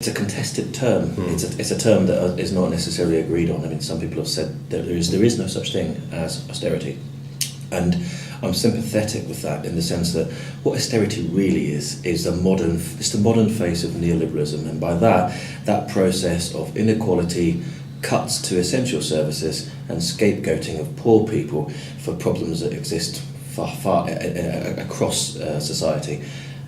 it's a contested term. It's a term that is not necessarily agreed on. I mean, some people have said that there is no such thing as austerity, and I'm sympathetic with that in the sense that what austerity really is the modern face of neoliberalism, and by that process of inequality, cuts to essential services, and scapegoating of poor people for problems that exist far across society,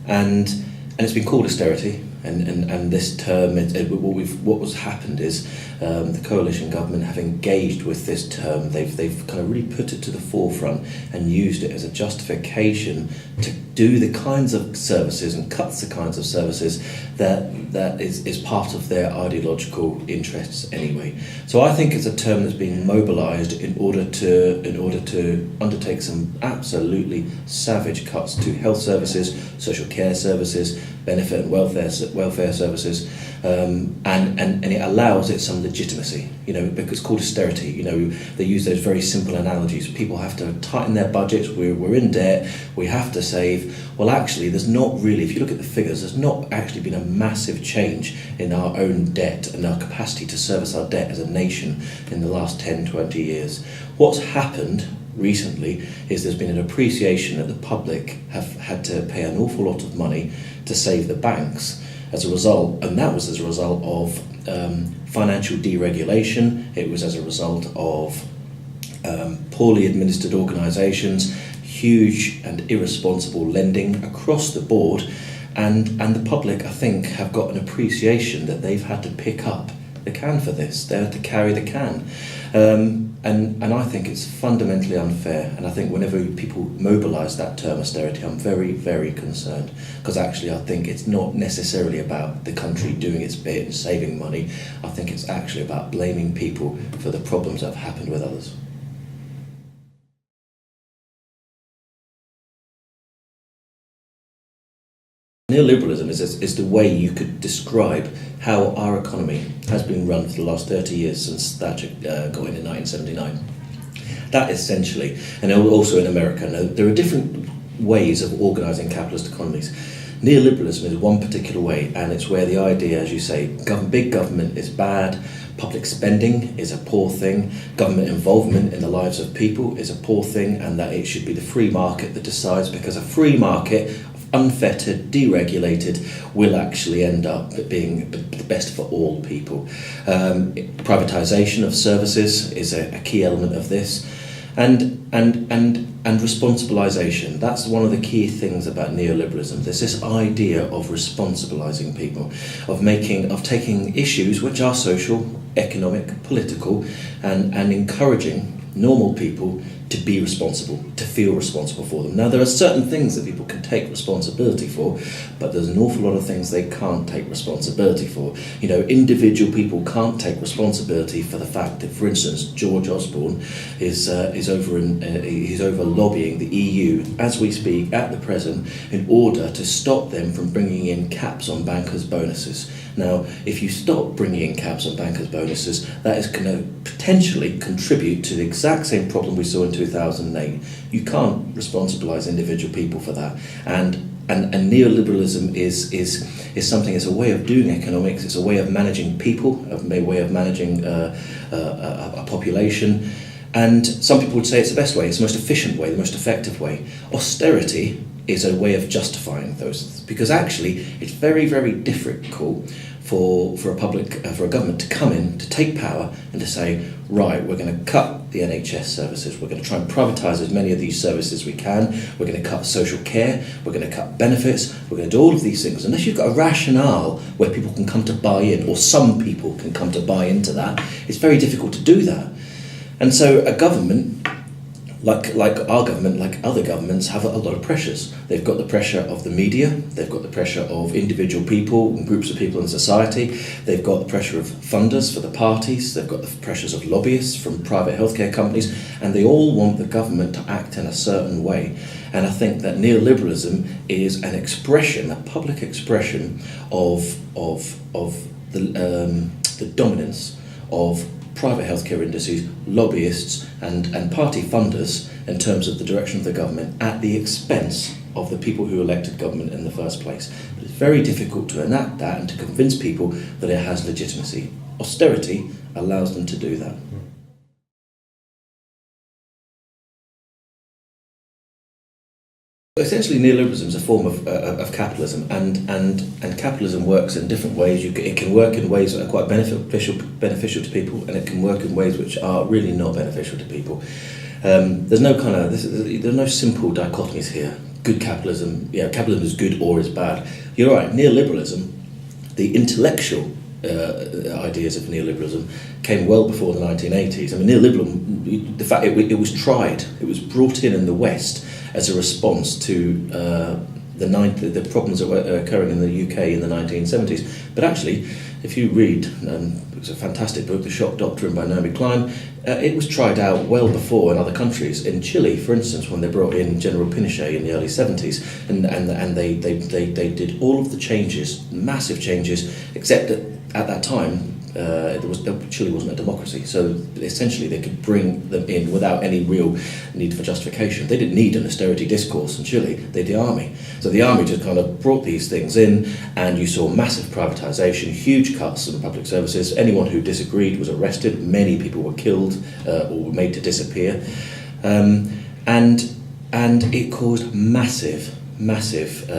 and it's been called austerity. And this term, what happened is the coalition government have engaged with this term. They've kind of really put it to the forefront and used it as a justification to do the kinds of services and cuts the kinds of services that is part of their ideological interests anyway. So I think it's a term that's being mobilised in order to undertake some absolutely savage cuts to health services, social care services, benefit and welfare services, and it allows it some legitimacy, because it's called austerity. They use those very simple analogies. People have to tighten their budgets, we're in debt, we have to save. Well, actually, there's not really, if you look at the figures, there's not actually been a massive change in our own debt and our capacity to service our debt as a nation in the last 10, 20 years. What's happened recently is there's been an appreciation that the public have had to pay an awful lot of money to save the banks as a result, and that was as a result of financial deregulation. It was as a result of poorly administered organisations, huge and irresponsible lending across the board, and the public, I think, have got an appreciation that they've had to pick up the can for this. They had to carry the can. And I think it's fundamentally unfair, and I think whenever people mobilise that term austerity, I'm very, very concerned, because actually I think it's not necessarily about the country doing its bit and saving money. I think it's actually about blaming people for the problems that have happened with others. Neoliberalism is the way you could describe how our economy has been run for the last 30 years since Thatcher got in 1979. That essentially, and also in America, there are different ways of organising capitalist economies. Neoliberalism is one particular way, and it's where the idea, as you say, big government is bad, public spending is a poor thing, government involvement in the lives of people is a poor thing, and that it should be the free market that decides, because a free market, unfettered, deregulated, will actually end up being the best for all people. Privatisation of services is a key element of this, and responsibilisation. That's one of the key things about neoliberalism. There's this idea of responsibilising people, of taking issues which are social, economic, political, and encouraging normal people to be responsible, to feel responsible for them. Now, there are certain things that people can take responsibility for, but there's an awful lot of things they can't take responsibility for. Individual people can't take responsibility for the fact that, for instance, George Osborne is over lobbying the EU as we speak at the present in order to stop them from bringing in caps on bankers' bonuses. Now, if you stop bringing in caps on bankers' bonuses, that is going to potentially contribute to the exact same problem we saw in 2008. You can't responsibilise individual people for that. And neoliberalism is something, it's a way of doing economics, it's a way of managing people, a way of managing a population. And some people would say it's the best way, it's the most efficient way, the most effective way. Austerity is a way of justifying those, because actually it's very, very difficult for a government to come in, to take power and to say, right, we're going to cut the NHS services, we're going to try and privatise as many of these services as we can, we're going to cut social care, we're going to cut benefits, we're going to do all of these things. Unless you've got a rationale where people can come to buy in, or some people can come to buy into that, it's very difficult to do that. And so a government, like our government, like other governments, have a lot of pressures. They've got the pressure of the media, they've got the pressure of individual people and groups of people in society, they've got the pressure of funders for the parties, they've got the pressures of lobbyists from private healthcare companies, and they all want the government to act in a certain way. And I think that neoliberalism is an expression, a public expression of the dominance of private healthcare industries, lobbyists and party funders in terms of the direction of the government at the expense of the people who elected government in the first place. But it's very difficult to enact that and to convince people that it has legitimacy. Austerity allows them to do that. Essentially, neoliberalism is a form of capitalism, and capitalism works in different ways. It can work in ways that are quite beneficial to people, and it can work in ways which are really not beneficial to people. There's no simple dichotomies here. Good capitalism, capitalism is good or is bad. You're right. Neoliberalism, the intellectual ideas of neoliberalism came well before the 1980s. I mean, neoliberalism, the fact it was tried, it was brought in the West as a response to the problems that were occurring in the UK in the 1970s. But actually, if you read, it was a fantastic book, The Shock Doctrine by Naomi Klein, it was tried out well before in other countries. In Chile, for instance, when they brought in General Pinochet in the early 70s, and they did all of the changes, massive changes, except that at that time, Chile wasn't a democracy, so essentially they could bring them in without any real need for justification. They didn't need an austerity discourse in Chile, they had the army. So the army just kind of brought these things in, and you saw massive privatisation, huge cuts in public services. Anyone who disagreed was arrested, many people were killed or were made to disappear. And it caused massive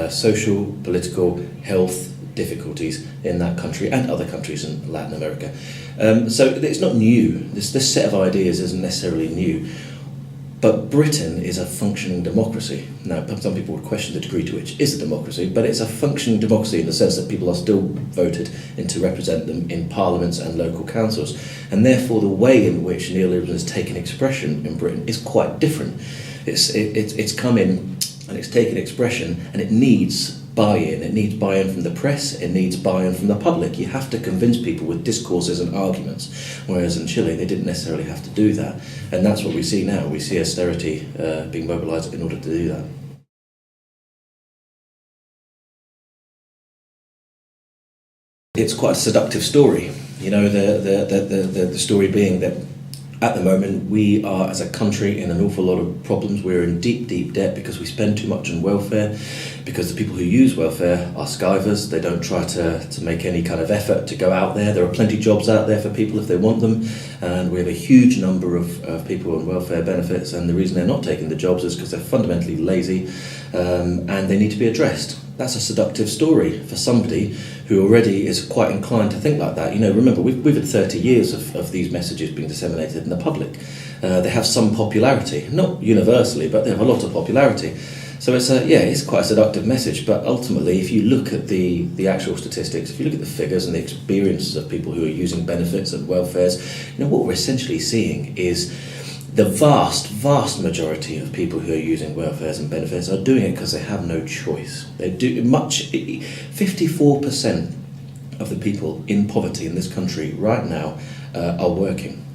social, political, health difficulties in that country and other countries in Latin America. So it's not new. This set of ideas isn't necessarily new. But Britain is a functioning democracy. Now, some people would question the degree to which it is a democracy, but it's a functioning democracy in the sense that people are still voted in to represent them in parliaments and local councils. And therefore, the way in which neoliberalism has taken expression in Britain is quite different. It's come in and it's taken expression, and it needs buy-in. It needs buy-in from the press, it needs buy-in from the public. You have to convince people with discourses and arguments, whereas in Chile they didn't necessarily have to do that. And that's what we see now. We see austerity being mobilised in order to do that. It's quite a seductive story, the story being that at the moment, we are, as a country, in an awful lot of problems. We're in deep, deep debt because we spend too much on welfare, because the people who use welfare are skivers. They don't try to make any kind of effort to go out there. There are plenty of jobs out there for people if they want them, and we have a huge number of people on welfare benefits, and the reason they're not taking the jobs is because they're fundamentally lazy, and they need to be addressed. That's a seductive story for somebody who already is quite inclined to think like that. Remember, we've had 30 years of these messages being disseminated in the public. They have some popularity, not universally, but they have a lot of popularity. So it's quite a seductive message, but ultimately, if you look at the actual statistics, if you look at the figures and the experiences of people who are using benefits and welfares, what we're essentially seeing is the vast majority of people who are using welfares and benefits are doing it because they have no choice. 54% of the people in poverty in this country right now are working.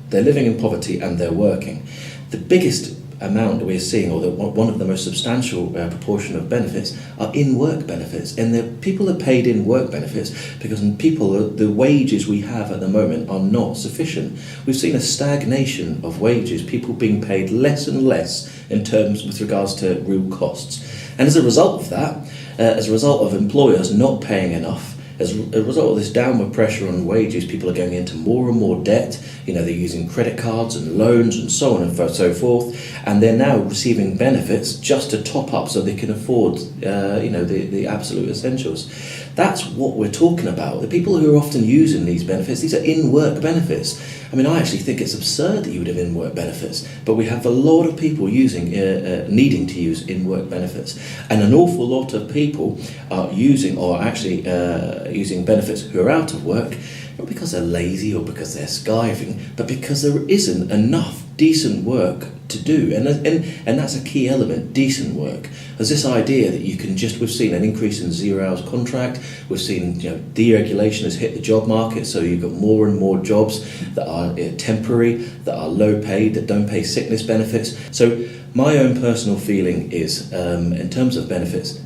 They're living in poverty and they're working. The biggest amount that we're seeing, or one of the most substantial proportion of benefits, are in-work benefits, and the people are paid in-work benefits because the wages we have at the moment are not sufficient. We've seen a stagnation of wages, people being paid less and less in terms with regards to real costs. And as a result of that, as a result of employers not paying enough, as a result of this downward pressure on wages, people are going into more and more debt. They're using credit cards and loans and so on and so forth, and they're now receiving benefits just to top up so they can afford, the absolute essentials. That's what we're talking about. The people who are often using these benefits, these are in-work benefits. I mean, I actually think it's absurd that you would have in-work benefits, but we have a lot of people needing to use in-work benefits, and an awful lot of people are using benefits who are out of work, not because they're lazy or because they're skiving, but because there isn't enough decent work to do, and that's a key element, decent work. There's this idea that we've seen an increase in 0 hours contract, we've seen deregulation has hit the job market, so you've got more and more jobs that are temporary, that are low paid, that don't pay sickness benefits. So my own personal feeling is, in terms of benefits,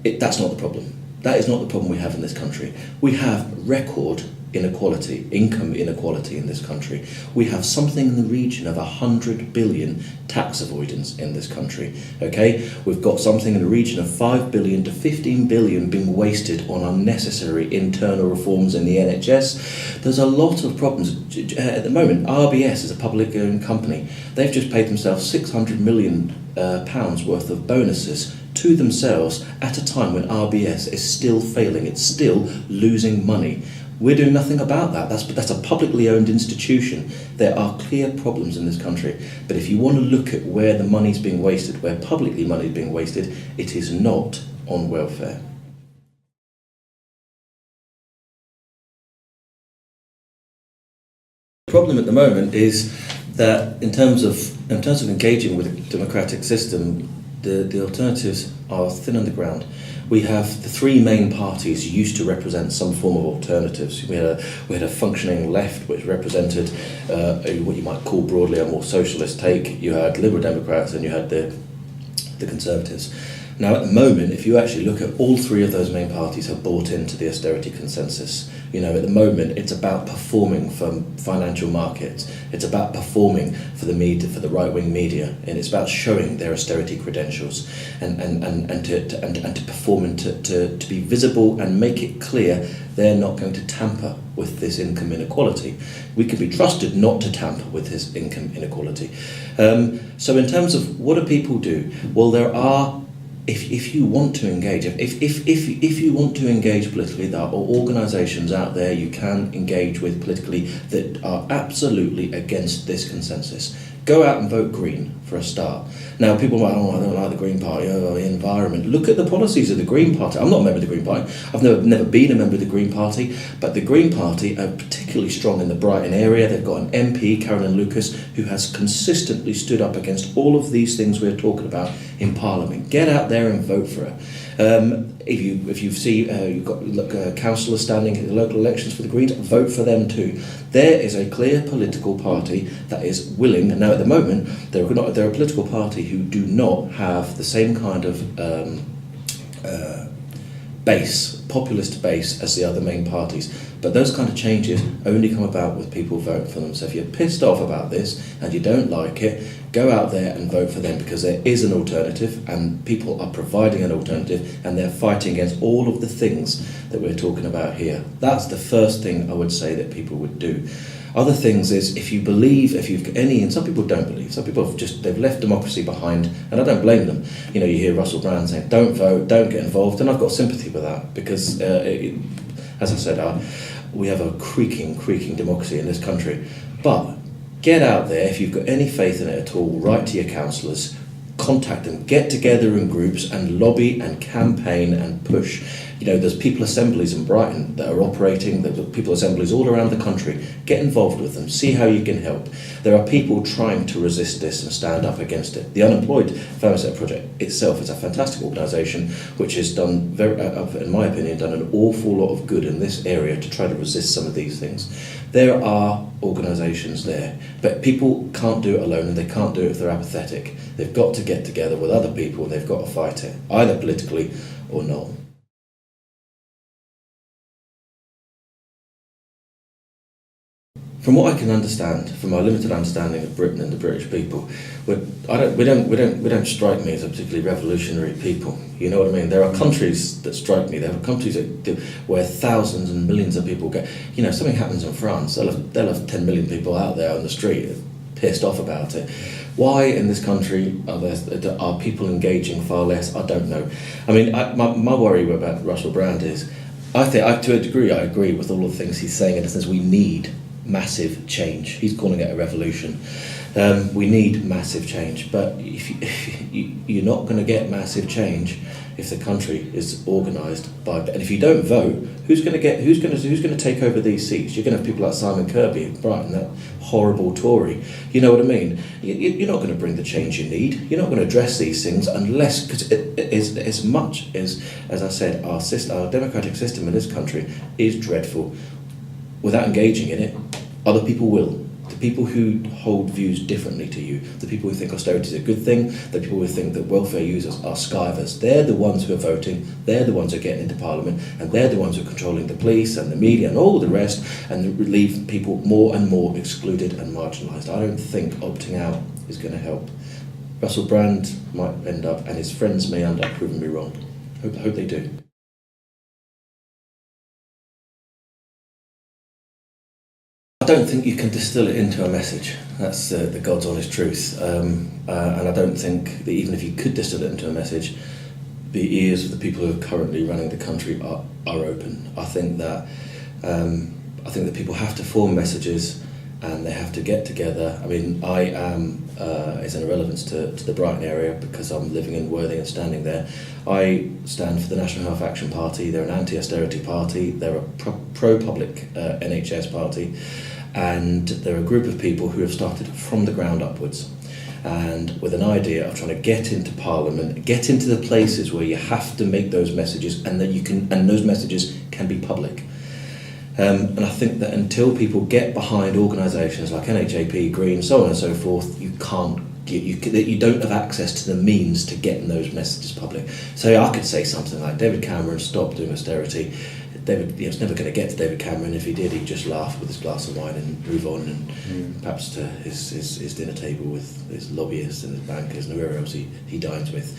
that's not the problem. That is not the problem we have in this country. We have record inequality, income inequality in this country. We have something in the region of 100 billion tax avoidance in this country, okay? We've got something in the region of 5 billion to 15 billion being wasted on unnecessary internal reforms in the NHS. There's a lot of problems. At the moment, RBS is a public owned company. They've just paid themselves £600 million pounds worth of bonuses to themselves at a time when RBS is still failing. It's still losing money. We're doing nothing about that. That's a publicly owned institution. There are clear problems in this country. But if you want to look at where the money's being wasted, where publicly money is being wasted, it is not on welfare. The problem at the moment is that in terms of engaging with the democratic system, the alternatives are thin on the ground. We have the three main parties used to represent some form of alternatives. We had a functioning left, which represented what you might call broadly a more socialist take. You had Liberal Democrats and you had the Conservatives. Now, at the moment, if you actually look at all three of those main parties have bought into the austerity consensus. You know, at the moment, it's about performing for financial markets. It's about performing for the media, for the right-wing media, and it's about showing their austerity credentials and to perform and to be visible and make it clear they're not going to tamper with this income inequality. We can be trusted not to tamper with this income inequality. So, in terms of what do people do? Well, there are. If you want to engage, if you want to engage politically, there are organisations out there you can engage with politically that are absolutely against this consensus. Go out and vote Green for a start. Now, people might, I don't like the Green Party, the environment. Look at the policies of the Green Party. I'm not a member of the Green Party. I've never been a member of the Green Party, but the Green Party are particularly strong in the Brighton area. They've got an MP, Carolyn Lucas, who has consistently stood up against all of these things we're talking about in Parliament. Get out there and vote for her. If you see you've got councillors standing in the local elections for the Greens, vote for them too. There is a clear political party that is willing, and now at the moment they're a political party who do not have the same kind of populist base as the other main parties. But those kind of changes only come about with people voting for them. So if you're pissed off about this and you don't like it, go out there and vote for them, because there is an alternative and people are providing an alternative and they're fighting against all of the things that we're talking about here. That's the first thing I would say that people would do. Other things is, if you've got any, and some people don't believe, some people they've left democracy behind, and I don't blame them. You know, you hear Russell Brand saying, don't vote, don't get involved, and I've got sympathy with that, because as I said, we have a creaking democracy in this country. But get out there, if you've got any faith in it at all, write to your councillors, contact them, get together in groups and lobby and campaign and push. You know, there's people assemblies in Brighton that are operating, there's people assemblies all around the country. Get involved with them, see how you can help. There are people trying to resist this and stand up against it. The Unemployed Family Sector Project itself is a fantastic organisation which has done, in my opinion, done an awful lot of good in this area to try to resist some of these things. There are organisations there, but people can't do it alone, and they can't do it if they're apathetic. They've got to get together with other people and they've got to fight it, either politically or not. From what I can understand, from my limited understanding of Britain and the British people, we don't strike me as a particularly revolutionary people. You know what I mean? There are countries that strike me. There are countries where thousands and millions of people get. You know, something happens in France, they'll have 10 million people out there on the street, pissed off about it. Why in this country are people engaging far less? I don't know. I mean, my worry about Russell Brand is, I think to a degree I agree with all of the things he's saying in the sense we need massive change. He's calling it a revolution. We need massive change, but you're not going to get massive change if the country is organised by. And if you don't vote, who's going to take over these seats? You're going to have people like Simon Kirby in Brighton, that horrible Tory. You know what I mean? You're not going to bring the change you need. You're not going to address these things unless, because as much as I said, our democratic system in this country is dreadful. Without engaging in it, other people will. the people who hold views differently to you, the people who think austerity is a good thing, the people who think that welfare users are skivers, they're the ones who are voting, they're the ones who are getting into Parliament, and they're the ones who are controlling the police and the media and all the rest, and leave people more and more excluded and marginalised. I don't think opting out is going to help. Russell Brand might end up, and his friends may end up proving me wrong. I hope they do. I don't think you can distill it into a message. That's the God's honest truth. And I don't think that even if you could distill it into a message, the ears of the people who are currently running the country are open. I think that people have to form messages, and they have to get together. I mean, I am, it's an irrelevance to the Brighton area because I'm living in Worthing and standing there. I stand for the National Health Action Party. They're an anti-austerity party. They're a pro-public NHS party. And they're a group of people who have started from the ground upwards, and with an idea of trying to get into Parliament, get into the places where you have to make those messages, and that you can, and those messages can be public. And I think that until people get behind organisations like NHAP, Green, so on and so forth, you don't have access to the means to getting those messages public. So I could say something like, David Cameron, stop doing austerity. It's never going to get to David Cameron. If he did, he'd just laugh with his glass of wine and move on, and perhaps to his dinner table with his lobbyists and his bankers and whoever else he dines with.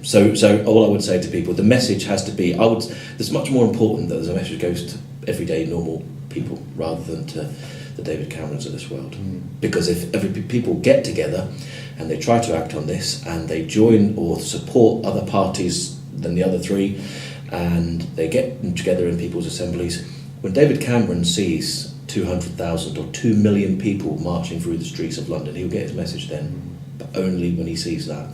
So all I would say to people, the message has to be, it's much more important that the message goes to everyday normal people rather than to the David Camerons of this world. Because if people get together and they try to act on this, and they join or support other parties than the other three, and they get them together in people's assemblies, when David Cameron sees 200,000 or 2 million people marching through the streets of London, he'll get his message then, but only when he sees that.